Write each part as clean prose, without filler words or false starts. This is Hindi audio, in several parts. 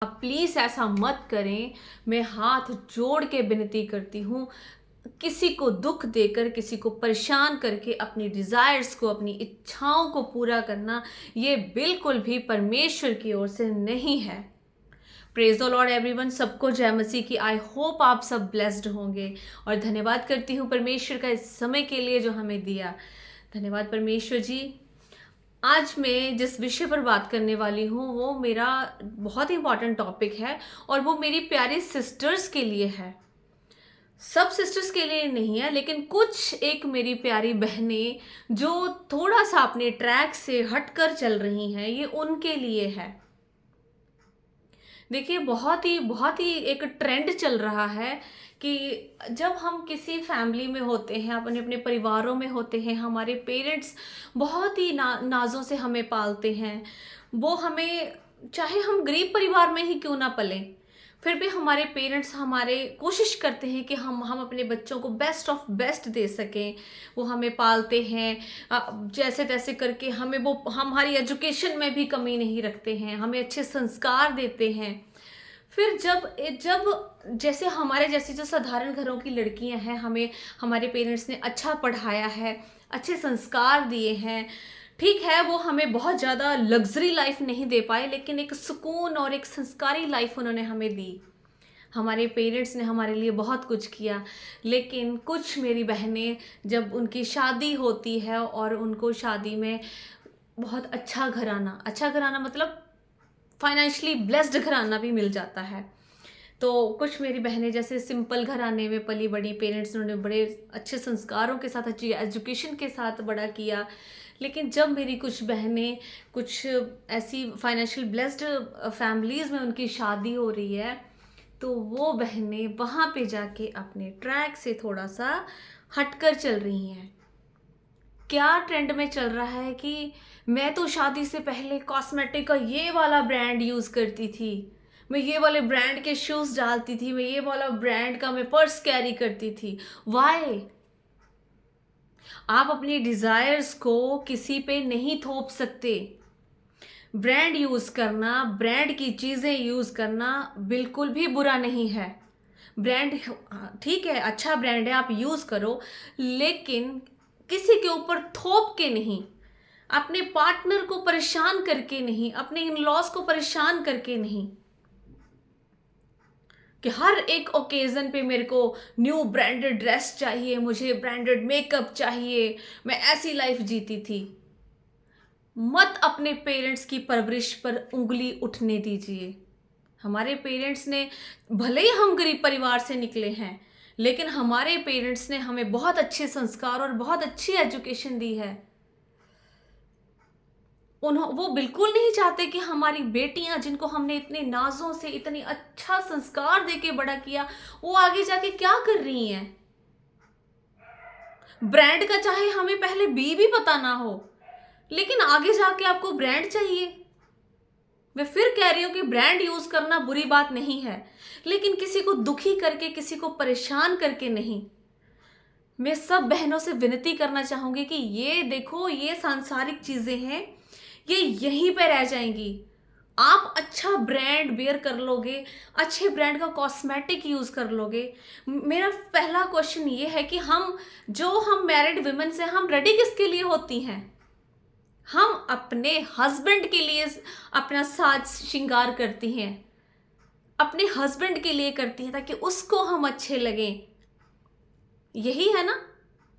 आप प्लीज़ ऐसा मत करें। मैं हाथ जोड़ के विनती करती हूँ, किसी को दुख देकर, किसी को परेशान करके अपनी डिज़ायर्स को, अपनी इच्छाओं को पूरा करना, ये बिल्कुल भी परमेश्वर की ओर से नहीं है। प्रेज़ द लॉर्ड एवरीवन, सबको जय मसीह की। आई होप आप सब ब्लेस्ड होंगे और धन्यवाद करती हूँ परमेश्वर का इस समय के लिए जो हमें दिया। धन्यवाद परमेश्वर जी। आज मैं जिस विषय पर बात करने वाली हूँ वो मेरा बहुत ही इम्पॉर्टेंट टॉपिक है और वो मेरी प्यारी सिस्टर्स के लिए है। सब सिस्टर्स के लिए नहीं है, लेकिन कुछ एक मेरी प्यारी बहनें जो थोड़ा सा अपने ट्रैक से हटकर चल रही हैं, ये उनके लिए है। देखिए, बहुत ही एक ट्रेंड चल रहा है कि जब हम किसी फैमिली में होते हैं, अपने अपने परिवारों में होते हैं, हमारे पेरेंट्स बहुत ही नाज़ों से हमें पालते हैं। वो हमें, चाहे हम गरीब परिवार में ही क्यों ना पलें, फिर भी हमारे पेरेंट्स हमारे कोशिश करते हैं कि हम अपने बच्चों को बेस्ट ऑफ बेस्ट दे सकें। वो हमें पालते हैं, जैसे तैसे करके हमें, वो हमारी एजुकेशन में भी कमी नहीं रखते हैं, हमें अच्छे संस्कार देते हैं। फिर जब जब जैसे हमारे जैसी जो साधारण घरों की लड़कियां हैं, हमें हमारे पेरेंट्स ने अच्छा पढ़ाया है, अच्छे संस्कार दिए हैं। ठीक है, वो हमें बहुत ज़्यादा लग्जरी लाइफ नहीं दे पाए, लेकिन एक सुकून और एक संस्कारी लाइफ उन्होंने हमें दी। हमारे पेरेंट्स ने हमारे लिए बहुत कुछ किया। लेकिन कुछ मेरी बहनें, जब उनकी शादी होती है और उनको शादी में बहुत अच्छा घराना मतलब फाइनेंशियली ब्लेस्ड घराना भी मिल जाता है। तो कुछ मेरी बहनें जैसे सिंपल घराने में पली बड़ी, पेरेंट्स ने उन्हें बड़े अच्छे संस्कारों के साथ, अच्छी एजुकेशन के साथ बड़ा किया। लेकिन जब मेरी कुछ बहनें कुछ ऐसी फाइनेंशियल ब्लेस्ड फैमिलीज़ में उनकी शादी हो रही है, तो वो बहनें वहाँ पे जाके अपने ट्रैक से थोड़ा सा हटकर चल रही हैं। क्या ट्रेंड में चल रहा है कि मैं तो शादी से पहले कॉस्मेटिक का ये वाला ब्रांड यूज़ करती थी, मैं ये वाले ब्रांड के शूज़ डालती थी, मैं ये वाला ब्रांड का मैं पर्स कैरी करती थी। वाई? आप अपनी डिज़ायर्स को किसी पे नहीं थोप सकते। ब्रांड यूज़ करना, ब्रांड की चीज़ें यूज़ करना बिल्कुल भी बुरा नहीं है। ब्रांड, ठीक है, अच्छा ब्रांड है, आप यूज़ करो, लेकिन किसी के ऊपर थोप के नहीं, अपने पार्टनर को परेशान करके नहीं, अपने इन लॉज को परेशान करके नहीं, कि हर एक ओकेज़न पे मेरे को न्यू ब्रांडेड ड्रेस चाहिए, मुझे ब्रांडेड मेकअप चाहिए, मैं ऐसी लाइफ जीती थी। मत अपने पेरेंट्स की परवरिश पर उंगली उठने दीजिए। हमारे पेरेंट्स ने, भले ही हम गरीब परिवार से निकले हैं, लेकिन हमारे पेरेंट्स ने हमें बहुत अच्छे संस्कार और बहुत अच्छी एजुकेशन दी है। वो बिल्कुल नहीं चाहते कि हमारी बेटियां, जिनको हमने इतने नाजों से इतनी अच्छा संस्कार देके बड़ा किया, वो आगे जाके क्या कर रही हैं। ब्रांड का चाहे हमें पहले बी भी पता ना हो, लेकिन आगे जाके आपको ब्रांड चाहिए। मैं फिर कह रही हूँ कि ब्रांड यूज करना बुरी बात नहीं है, लेकिन किसी को दुखी करके, किसी को परेशान करके नहीं। मैं सब बहनों से विनती करना चाहूंगी कि ये देखो, ये सांसारिक चीजें हैं, ये यहीं पे रह जाएंगी। आप अच्छा ब्रांड बेयर कर लोगे, अच्छे ब्रांड का कॉस्मेटिक यूज कर लोगे। मेरा पहला क्वेश्चन ये है कि हम मैरिड वुमेन से हम रेडी किसके लिए होती हैं? हम अपने हस्बैंड के लिए अपना साज श्रृंगार करती हैं, अपने हस्बैंड के लिए करती हैं, ताकि उसको हम अच्छे लगें। यही है ना?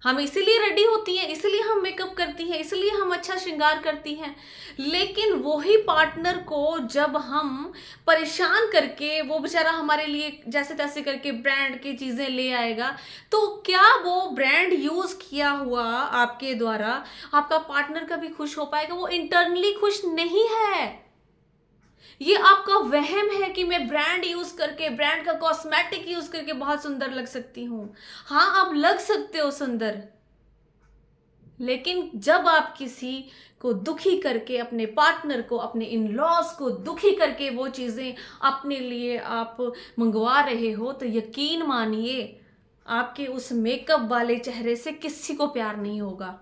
हम इसीलिए रेडी होती हैं, इसीलिए हम मेकअप करती हैं, इसलिए हम अच्छा श्रृंगार करती हैं। लेकिन वही पार्टनर को जब हम परेशान करके, वो बेचारा हमारे लिए जैसे तैसे करके ब्रांड की चीज़ें ले आएगा, तो क्या वो ब्रांड यूज़ किया हुआ आपके द्वारा आपका पार्टनर कभी खुश हो पाएगा? वो इंटरनली खुश नहीं है। ये आपका वहम है कि मैं ब्रांड यूज करके, ब्रांड का कॉस्मेटिक यूज करके बहुत सुंदर लग सकती हूँ। हाँ, आप लग सकते हो सुंदर, लेकिन जब आप किसी को दुखी करके, अपने पार्टनर को, अपने इन लॉज को दुखी करके वो चीज़ें अपने लिए आप मंगवा रहे हो, तो यकीन मानिए, आपके उस मेकअप वाले चेहरे से किसी को प्यार नहीं होगा।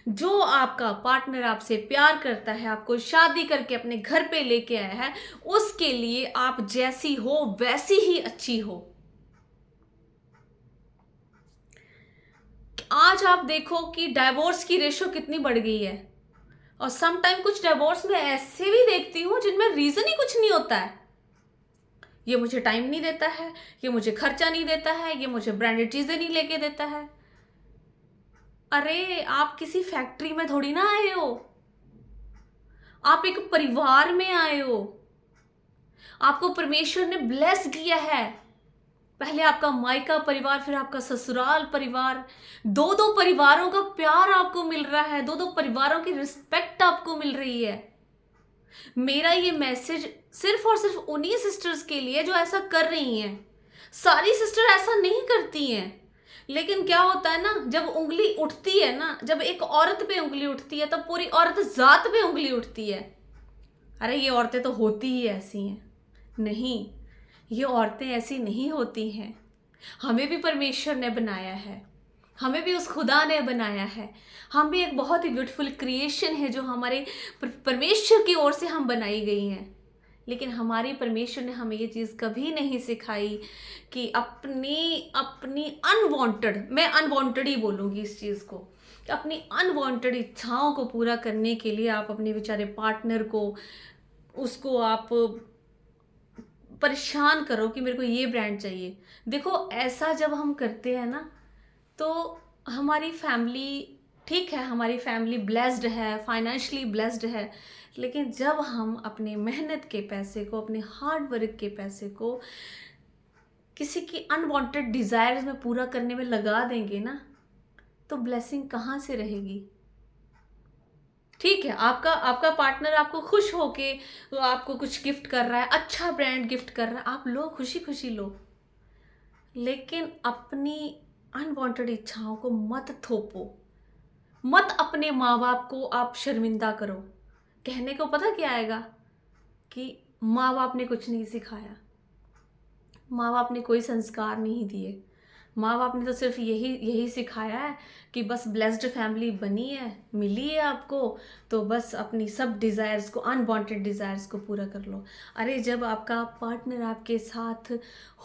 जो आपका पार्टनर आपसे प्यार करता है, आपको शादी करके अपने घर पे लेके आया है, उसके लिए आप जैसी हो वैसी ही अच्छी हो। आज आप देखो कि डाइवोर्स की रेशो कितनी बढ़ गई है, और सम टाइम कुछ डाइवोर्स में ऐसे भी देखती हूँ जिनमें रीजन ही कुछ नहीं होता है। ये मुझे टाइम नहीं देता है, ये मुझे खर्चा नहीं देता है, ये मुझे ब्रांडेड चीजें नहीं लेके देता है। अरे आप किसी फैक्ट्री में थोड़ी ना आए हो, आप एक परिवार में आए हो। आपको परमेश्वर ने ब्लेस किया है। पहले आपका मायका परिवार, फिर आपका ससुराल परिवार, दो दो परिवारों का प्यार आपको मिल रहा है, दो दो परिवारों की रिस्पेक्ट आपको मिल रही है। मेरा ये मैसेज सिर्फ और सिर्फ उन्हीं सिस्टर्स के लिए जो ऐसा कर रही हैं। सारी सिस्टर ऐसा नहीं करती हैं, लेकिन क्या होता है ना, जब उंगली उठती है ना, जब एक औरत पे उंगली उठती है तब पूरी औरत जात पे उंगली उठती है। अरे ये औरतें तो होती ही ऐसी हैं। नहीं, ये औरतें ऐसी नहीं होती हैं। हमें भी परमेश्वर ने बनाया है, हमें भी उस खुदा ने बनाया है। हम भी एक बहुत ही ब्यूटीफुल क्रिएशन है जो हमारे परमेश्वर की ओर से हम बनाई गई हैं। लेकिन हमारी परमेश्वर ने हमें ये चीज़ कभी नहीं सिखाई कि अपनी अपनी अनवांटेड, मैं अनवांटेड ही बोलूँगी इस चीज़ को, कि अपनी अनवांटेड इच्छाओं को पूरा करने के लिए आप अपने बेचारे पार्टनर को, उसको आप परेशान करो कि मेरे को ये ब्रांड चाहिए। देखो ऐसा जब हम करते हैं ना, तो हमारी फैमिली, ठीक है, हमारी फैमिली ब्लेस्ड है, फाइनेंशियली ब्लेस्ड है, लेकिन जब हम अपने मेहनत के पैसे को, अपने हार्ड वर्क के पैसे को किसी की अनवांटेड डिज़ायर्स में पूरा करने में लगा देंगे ना, तो ब्लेसिंग कहाँ से रहेगी। ठीक है, आपका आपका पार्टनर आपको खुश होके वो आपको कुछ गिफ्ट कर रहा है, अच्छा ब्रांड गिफ्ट कर रहा है, आप लो, खुशी खुशी लो, लेकिन अपनी अनवांटेड इच्छाओं को मत थोपो। मत अपने माँ बाप को आप शर्मिंदा करो। कहने को पता क्या आएगा कि माँ बाप ने कुछ नहीं सिखाया, माँ बाप ने कोई संस्कार नहीं दिए, माँ बाप ने तो सिर्फ यही यही सिखाया है कि बस ब्लेस्ड फैमिली बनी है, मिली है आपको, तो बस अपनी सब डिज़ायर्स को, अनवांटेड डिज़ायर्स को पूरा कर लो। अरे जब आपका पार्टनर आपके साथ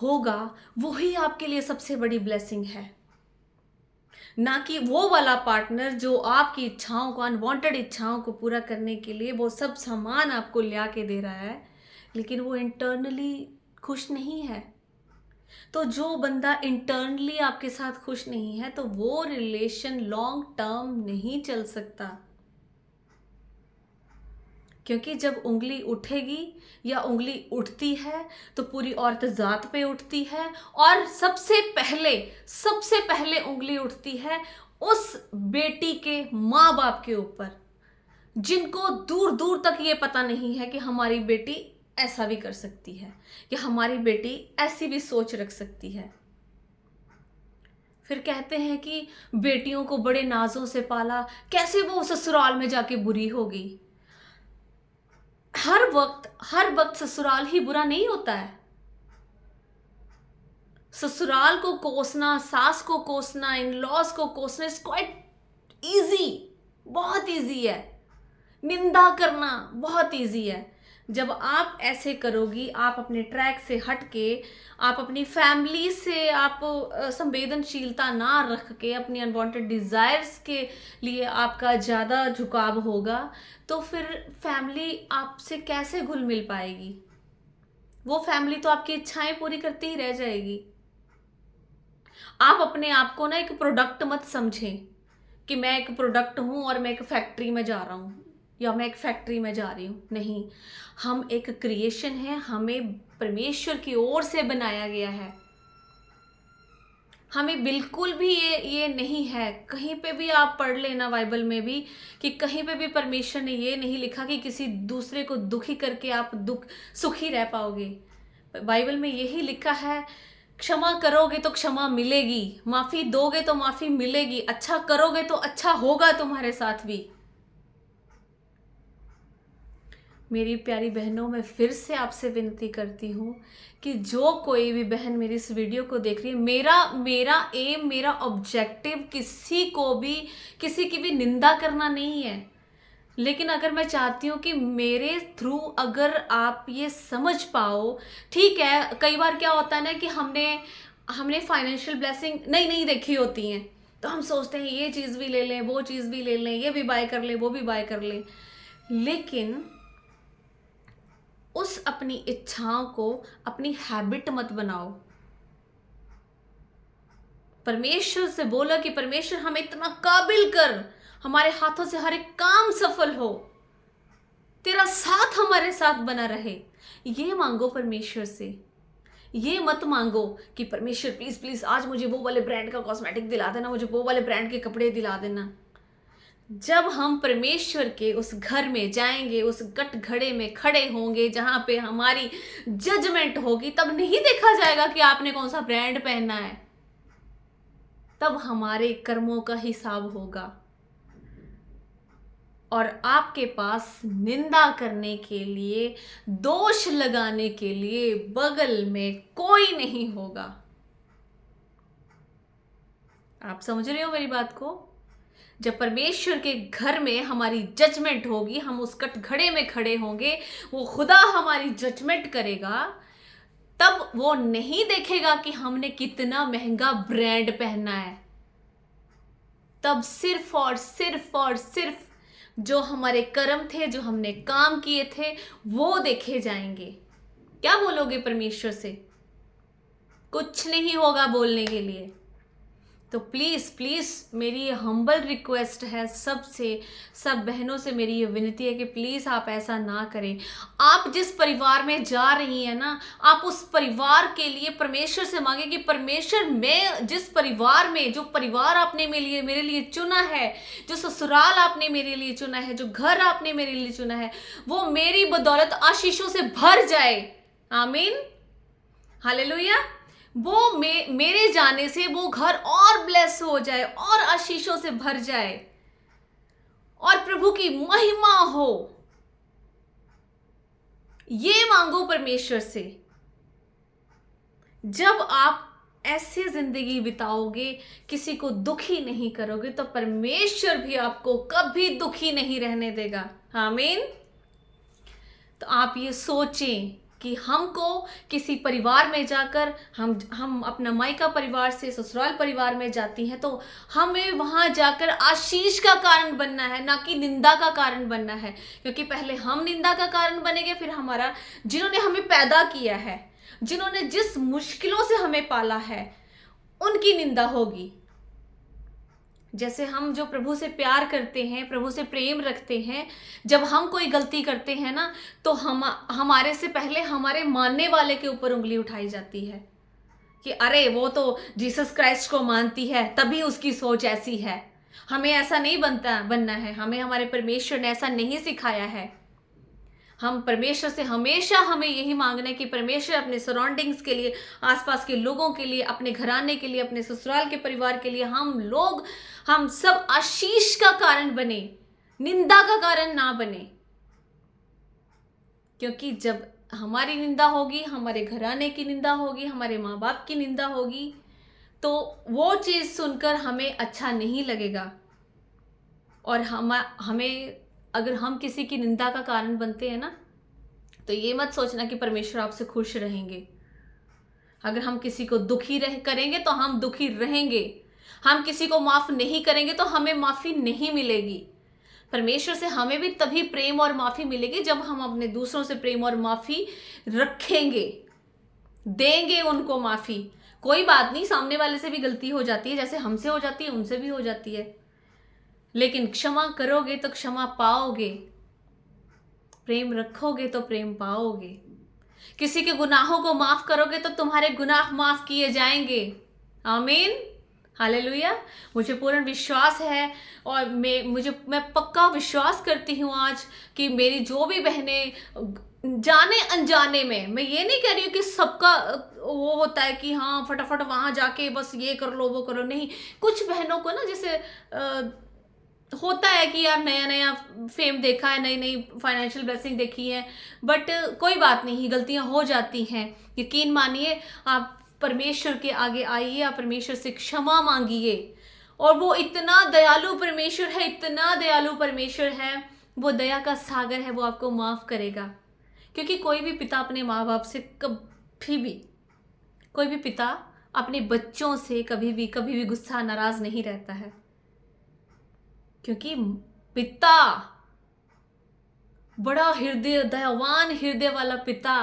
होगा, वही आपके लिए सबसे बड़ी ब्लेसिंग है, ना कि वो वाला पार्टनर जो आपकी इच्छाओं को, अनवांटेड इच्छाओं को पूरा करने के लिए वो सब सामान आपको लिया के दे रहा है, लेकिन वो इंटरनली खुश नहीं है। तो जो बंदा इंटरनली आपके साथ खुश नहीं है, तो वो रिलेशन लॉन्ग टर्म नहीं चल सकता। क्योंकि जब उंगली उठेगी या उंगली उठती है तो पूरी औरत जात पे उठती है, और सबसे पहले उंगली उठती है उस बेटी के माँ बाप के ऊपर, जिनको दूर दूर तक ये पता नहीं है कि हमारी बेटी ऐसा भी कर सकती है, या हमारी बेटी ऐसी भी सोच रख सकती है। फिर कहते हैं कि बेटियों को बड़े नाजों से पाला, कैसे वो ससुराल में जाके बुरी होगी। हर वक्त ससुराल ही बुरा नहीं होता है। ससुराल को कोसना, सास को कोसना, इन लॉज को कोसना इज क्वाइट इजी, बहुत इजी है। निंदा करना बहुत इजी है। जब आप ऐसे करोगी, आप अपने ट्रैक से हट के, आप अपनी फैमिली से आप संवेदनशीलता ना रख के अपनी अनवांटेड डिज़ायर्स के लिए आपका ज़्यादा झुकाव होगा, तो फिर फैमिली आपसे कैसे घुल मिल पाएगी। वो फैमिली तो आपकी इच्छाएं पूरी करती ही रह जाएगी। आप अपने आप को ना एक प्रोडक्ट मत समझें कि मैं एक प्रोडक्ट हूँ और मैं एक फैक्ट्री में जा रहा हूँ, या मैं एक फैक्ट्री में जा रही हूँ। नहीं, हम एक क्रिएशन है, हमें परमेश्वर की ओर से बनाया गया है। हमें बिल्कुल भी ये नहीं है, कहीं पे भी आप पढ़ लेना बाइबल में भी, कि कहीं पे भी परमेश्वर ने ये नहीं लिखा कि किसी दूसरे को दुखी करके आप सुखी रह पाओगे। बाइबल में यही लिखा है, क्षमा करोगे तो क्षमा मिलेगी, माफ़ी दोगे तो माफ़ी मिलेगी, अच्छा करोगे तो अच्छा होगा तुम्हारे साथ भी। मेरी प्यारी बहनों, मैं फिर से आपसे विनती करती हूँ कि जो कोई भी बहन मेरी इस वीडियो को देख रही है, मेरा एम, मेरा ऑब्जेक्टिव किसी की भी निंदा करना नहीं है। लेकिन अगर मैं चाहती हूँ कि मेरे थ्रू अगर आप ये समझ पाओ, ठीक है, कई बार क्या होता है ना कि हमने फाइनेंशियल ब्लेसिंग नहीं देखी होती हैं, तो हम सोचते हैं ये चीज़ भी ले लें, वो चीज़ भी ले लें, ये भी बाय कर लें, वो भी बाय कर लें। लेकिन उस अपनी इच्छाओं को अपनी हैबिट मत बनाओ। परमेश्वर से बोला कि परमेश्वर हमें इतना काबिल कर, हमारे हाथों से हर एक काम सफल हो, तेरा साथ हमारे साथ बना रहे। ये मांगो परमेश्वर से। ये मत मांगो कि परमेश्वर प्लीज प्लीज आज मुझे वो वाले ब्रांड का कॉस्मेटिक दिला देना, मुझे वो वाले ब्रांड के कपड़े दिला देना। जब हम परमेश्वर के उस घर में जाएंगे, उस कटघरे में खड़े होंगे जहां पे हमारी जजमेंट होगी, तब नहीं देखा जाएगा कि आपने कौन सा ब्रांड पहना है, तब हमारे कर्मों का हिसाब होगा। और आपके पास निंदा करने के लिए, दोष लगाने के लिए बगल में कोई नहीं होगा। आप समझ रहे हो मेरी बात को? जब परमेश्वर के घर में हमारी जजमेंट होगी, हम उस कटघरे में खड़े होंगे, वो खुदा हमारी जजमेंट करेगा, तब वो नहीं देखेगा कि हमने कितना महंगा ब्रांड पहना है। तब सिर्फ और सिर्फ जो हमारे कर्म थे, जो हमने काम किए थे, वो देखे जाएंगे। क्या बोलोगे परमेश्वर से? कुछ नहीं होगा बोलने के लिए। तो प्लीज़ प्लीज़ मेरी ये हम्बल रिक्वेस्ट है, सब बहनों से मेरी ये विनती है कि प्लीज़ आप ऐसा ना करें। आप जिस परिवार में जा रही हैं ना, आप उस परिवार के लिए परमेश्वर से मांगे कि परमेश्वर, मैं जिस परिवार में, जो परिवार आपने मेरे लिए चुना है, जो ससुराल आपने मेरे लिए चुना है, जो घर आपने मेरे लिए चुना है, वो मेरी बदौलत आशीषों से भर जाए। आमीन, हालेलुया। वो मेरे जाने से वो घर और ब्लेस हो जाए और आशीषों से भर जाए और प्रभु की महिमा हो। ये मांगो परमेश्वर से। जब आप ऐसी जिंदगी बिताओगे, किसी को दुखी नहीं करोगे, तो परमेश्वर भी आपको कभी दुखी नहीं रहने देगा। आमीन। तो आप ये सोचें कि हमको किसी परिवार में जाकर, हम अपना मायका परिवार से ससुराल परिवार में जाती हैं, तो हमें वहाँ जाकर आशीष का कारण बनना है, ना कि निंदा का कारण बनना है। क्योंकि पहले हम निंदा का कारण बनेंगे, फिर जिन्होंने हमें पैदा किया है, जिन्होंने जिस मुश्किलों से हमें पाला है, उनकी निंदा होगी। जैसे हम जो प्रभु से प्यार करते हैं, प्रभु से प्रेम रखते हैं, जब हम कोई गलती करते हैं ना, तो हमारे से पहले हमारे मानने वाले के ऊपर उंगली उठाई जाती है कि अरे वो तो जीसस क्राइस्ट को मानती है, तभी उसकी सोच ऐसी है। हमें ऐसा नहीं बनना है। हमें हमारे परमेश्वर ने ऐसा नहीं सिखाया है। हम परमेश्वर से हमेशा हमें यही मांगना है कि परमेश्वर अपने सराउंडिंग्स के लिए, आसपास के लोगों के लिए, अपने घराने के लिए, अपने ससुराल के परिवार के लिए हम सब आशीष का कारण बने, निंदा का कारण ना बने। क्योंकि जब हमारी निंदा होगी, हमारे घराने की निंदा होगी, हमारे माँ बाप की निंदा होगी, तो वो चीज़ सुनकर हमें अच्छा नहीं लगेगा। और हमें अगर हम किसी की निंदा का कारण बनते हैं ना, तो ये मत सोचना कि परमेश्वर आपसे खुश रहेंगे। अगर हम किसी को दुखी करेंगे तो हम दुखी रहेंगे। हम किसी को माफ नहीं करेंगे तो हमें माफी नहीं मिलेगी। परमेश्वर से हमें भी तभी प्रेम और माफी मिलेगी जब हम अपने दूसरों से प्रेम और माफी रखेंगे, देंगे उनको माफी। कोई बात नहीं, सामने वाले से भी गलती हो जाती है, जैसे हमसे हो जाती है उनसे भी हो जाती है, लेकिन क्षमा करोगे तो क्षमा पाओगे, प्रेम रखोगे तो प्रेम पाओगे। किसी के गुनाहों को माफ करोगे तो तुम्हारे गुनाह माफ किए जाएंगे। आमीन, हालेलुया। मुझे पूर्ण विश्वास है और मैं पक्का विश्वास करती हूँ आज कि मेरी जो भी बहनें जाने अनजाने में, मैं ये नहीं कह रही हूँ कि सबका वो होता है कि हाँ फटाफट वहाँ जाके बस ये कर लो वो करो, नहीं। कुछ बहनों को ना, जैसे होता है कि यार नया नया फेम देखा है, नई नई फाइनेंशियल ब्लेसिंग देखी है, बट कोई बात नहीं, गलतियां हो जाती हैं। यकीन मानिए, आप परमेश्वर के आगे आइए, आप परमेश्वर से क्षमा मांगिए, और वो इतना दयालु परमेश्वर है, इतना दयालु परमेश्वर है, वो दया का सागर है, वो आपको माफ करेगा। क्योंकि कोई भी पिता अपने माँ बाप से कभी भी, कोई भी पिता अपने बच्चों से कभी भी गुस्सा नाराज नहीं रहता है, क्योंकि पिता बड़ा हृदय, दयावान हृदय वाला पिता।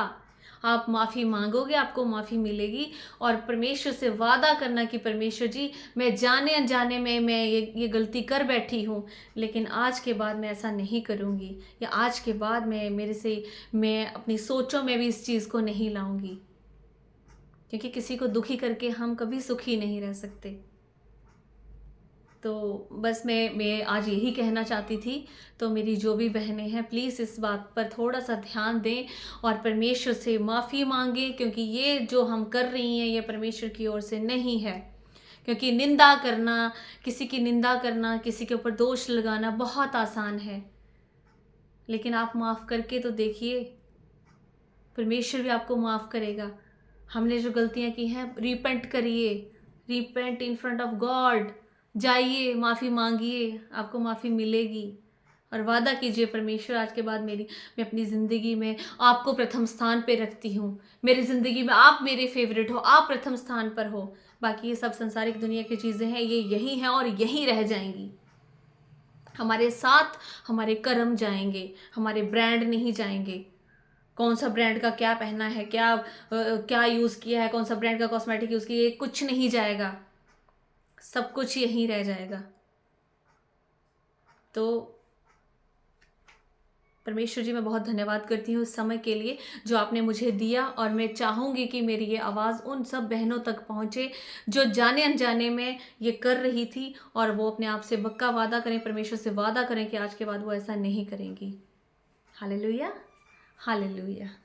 आप माफ़ी मांगोगे, आपको माफ़ी मिलेगी। और परमेश्वर से वादा करना कि परमेश्वर जी, मैं जाने अनजाने में मैं ये गलती कर बैठी हूँ, लेकिन आज के बाद मैं ऐसा नहीं करूँगी, या आज के बाद मैं अपनी सोचों में भी इस चीज़ को नहीं लाऊंगी। क्योंकि किसी को दुखी करके हम कभी सुखी नहीं रह सकते। तो बस मैं आज यही कहना चाहती थी। तो मेरी जो भी बहनें हैं, प्लीज़ इस बात पर थोड़ा सा ध्यान दें और परमेश्वर से माफ़ी मांगें, क्योंकि ये जो हम कर रही हैं ये परमेश्वर की ओर से नहीं है। क्योंकि निंदा करना, किसी की निंदा करना, किसी के ऊपर दोष लगाना बहुत आसान है, लेकिन आप माफ़ करके तो देखिए, परमेश्वर भी आपको माफ़ करेगा। हमने जो गलतियां की हैं, रिपेंट करिए, repent in front of God, जाइए, माफ़ी मांगिए, आपको माफ़ी मिलेगी। और वादा कीजिए, परमेश्वर आज के बाद मैं अपनी ज़िंदगी में आपको प्रथम स्थान पे रखती हूँ। मेरी ज़िंदगी में आप मेरे फेवरेट हो, आप प्रथम स्थान पर हो। बाकी ये सब संसारिक दुनिया की चीज़ें हैं, ये यही हैं और यहीं रह जाएंगी। हमारे साथ हमारे कर्म जाएंगे, हमारे ब्रांड नहीं जाएंगे। कौन सा ब्रांड का क्या पहना है, क्या यूज़ किया है, कौन सा ब्रांड का कॉस्मेटिक यूज़ किया है, कुछ नहीं जाएगा, सब कुछ यहीं रह जाएगा। तो परमेश्वर जी, मैं बहुत धन्यवाद करती हूँ उस समय के लिए जो आपने मुझे दिया, और मैं चाहूँगी कि मेरी ये आवाज़ उन सब बहनों तक पहुँचे जो जाने अनजाने में ये कर रही थी, और वो अपने आप से पक्का वादा करें, परमेश्वर से वादा करें कि आज के बाद वो ऐसा नहीं करेंगी। Hallelujah, hallelujah.